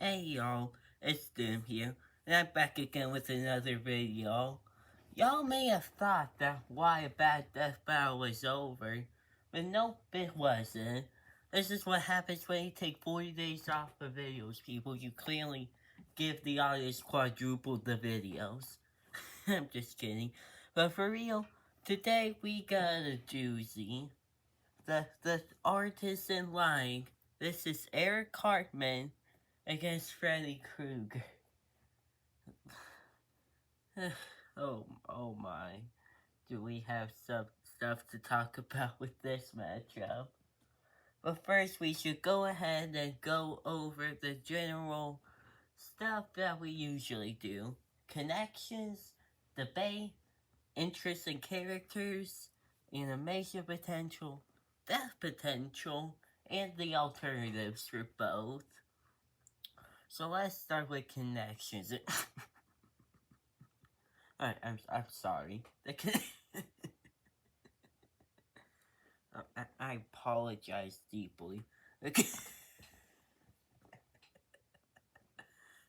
Hey y'all, it's Dim here, and I'm back again with another video. Y'all may have thought that Why a Bad Death Battle was over, but nope, it wasn't. This is what happens when you take 40 days off of videos, people. You clearly give the audience quadruple the videos. I'm just kidding. But for real, today we got a doozy. The artist in line, this is Eric Cartman against Freddy Kreguar. oh my. Do we have some stuff to talk about with this matchup? But first, we should go ahead and go over the general stuff that we usually do. Connections, debate, interest in characters, animation potential, death potential, and the alternatives for both. So let's start with connections. I'm sorry. I apologize deeply.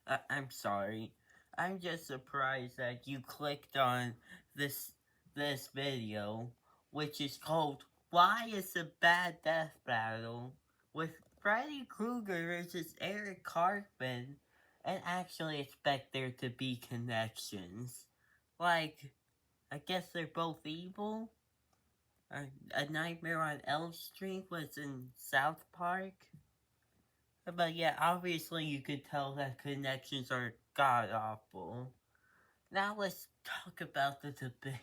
I'm sorry. I'm just surprised that you clicked on this this video, which is called "Why Is a Bad Death Battle" with Freddy Kreguar versus Eric Cartman, and actually expect there to be connections. Like, I guess they're both evil. A Nightmare on Elm Street was in South Park. But yeah, obviously you could tell that connections are god awful. Now let's talk about the debate.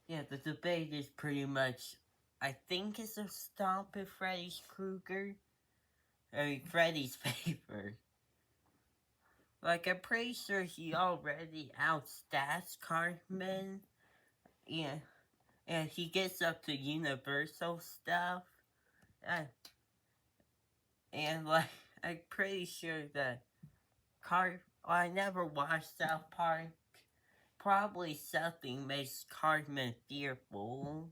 Yeah, the debate is pretty much, I think it's a stomp in Freddy's Krueger. Freddy's favor. Like, I'm pretty sure he already outstats Cartman. Yeah, and he gets up to universal stuff. And, and like, I'm pretty sure that I never watched South Park. Probably something makes Cartman fearful.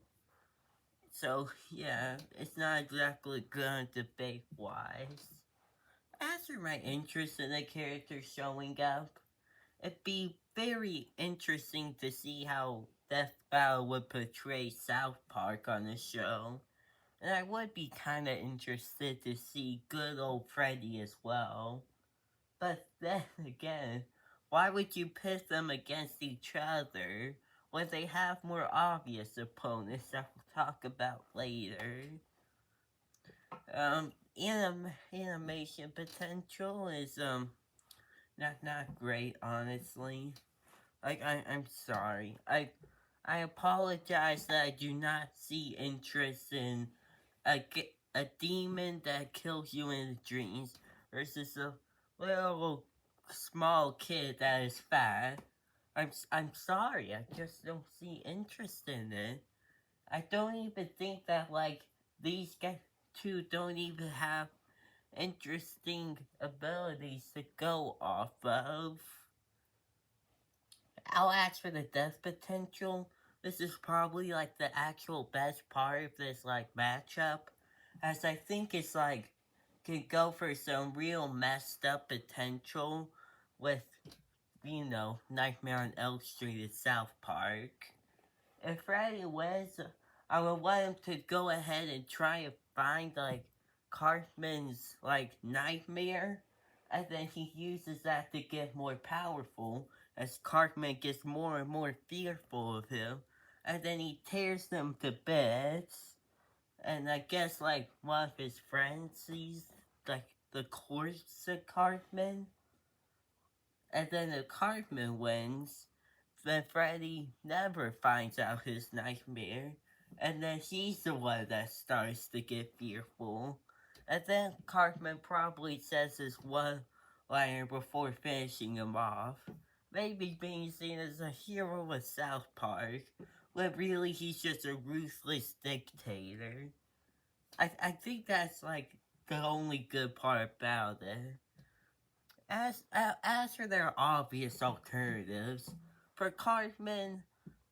So, yeah, it's not exactly good debate-wise. As for my interest in the character showing up, it'd be very interesting to see how Death Battle would portray South Park on the show. And I would be kinda interested to see good old Freddy as well. But then again, why would you pit them against each other when they have more obvious opponents that we'll talk about later? Animation potential is, not great, honestly. Like, I'm sorry. I apologize that I do not see interest in a demon that kills you in dreams versus a little small kid that is fat. I'm sorry, I just don't see interest in it. I don't even think that, like, these guys two don't even have interesting abilities to go off of. I'll ask for the death potential. This is probably, like, the actual best part of this, like, matchup, as I think it's, like, can go for some real messed up potential with, Nightmare on Elm Street in South Park. If Freddy wins, I would want him to go ahead and try and find, like, Cartman's, like, nightmare, and then he uses that to get more powerful, as Cartman gets more and more fearful of him, and then he tears them to bits, and I guess, like, one of his friends sees, like, the corpse of Cartman, and then the Cartman wins, then Freddy never finds out his nightmare, and then he's the one that starts to get fearful. And then Cartman probably says his one-liner before finishing him off. Maybe being seen as a hero with South Park, when really he's just a ruthless dictator. I think that's, like, the only good part about it. As for their obvious alternatives, for Cartman,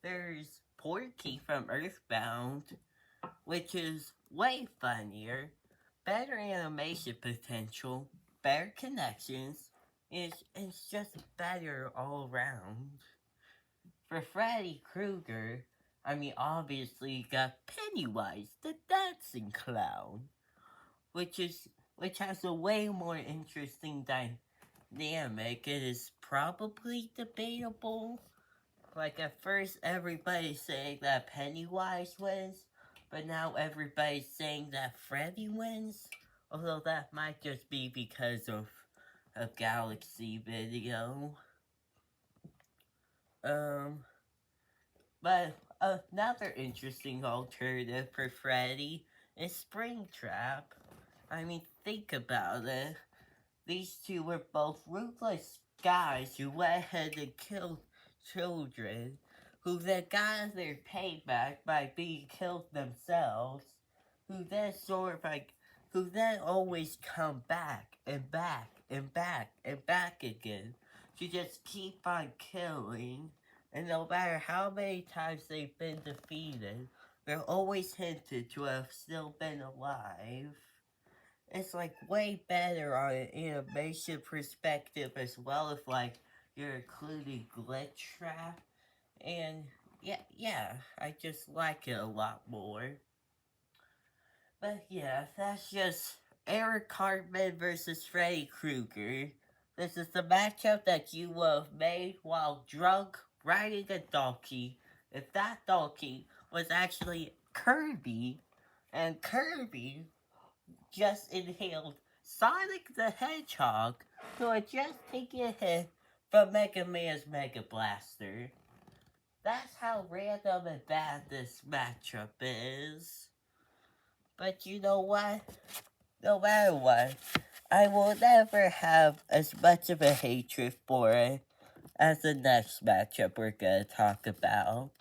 there's Porky from Earthbound, which is way funnier, better animation potential, better connections. It's just better all around. For Freddy Krueger, I mean, obviously you got Pennywise, the dancing clown, which is which has a way more interesting dynamic. It is probably debatable. Like at first, everybody's saying that Pennywise wins, but now everybody's saying that Freddy wins. Although that might just be because of a Galaxy video. Um, but another interesting alternative for Freddy is Springtrap. I mean, think about it. These two were both ruthless guys who went ahead and killed children, who then got their payback by being killed themselves, who then always come back and back and back and back again to just keep on killing. And no matter how many times they've been defeated, they're always hinted to have still been alive. It's like way better on an animation perspective as well if like you're including glitch trap. And yeah, I just like it a lot more. But yeah, that's just Eric Cartman versus Freddy Krueger. This is the matchup that you would have made while drunk riding a donkey. If that donkey was actually Kirby, and Kirby just inhaled Sonic the Hedgehog, who had just taken a hit from Mega Man's Mega Blaster. That's how random and bad this matchup is. But you know what? No matter what, I will never have as much of a hatred for it as the next matchup we're gonna talk about.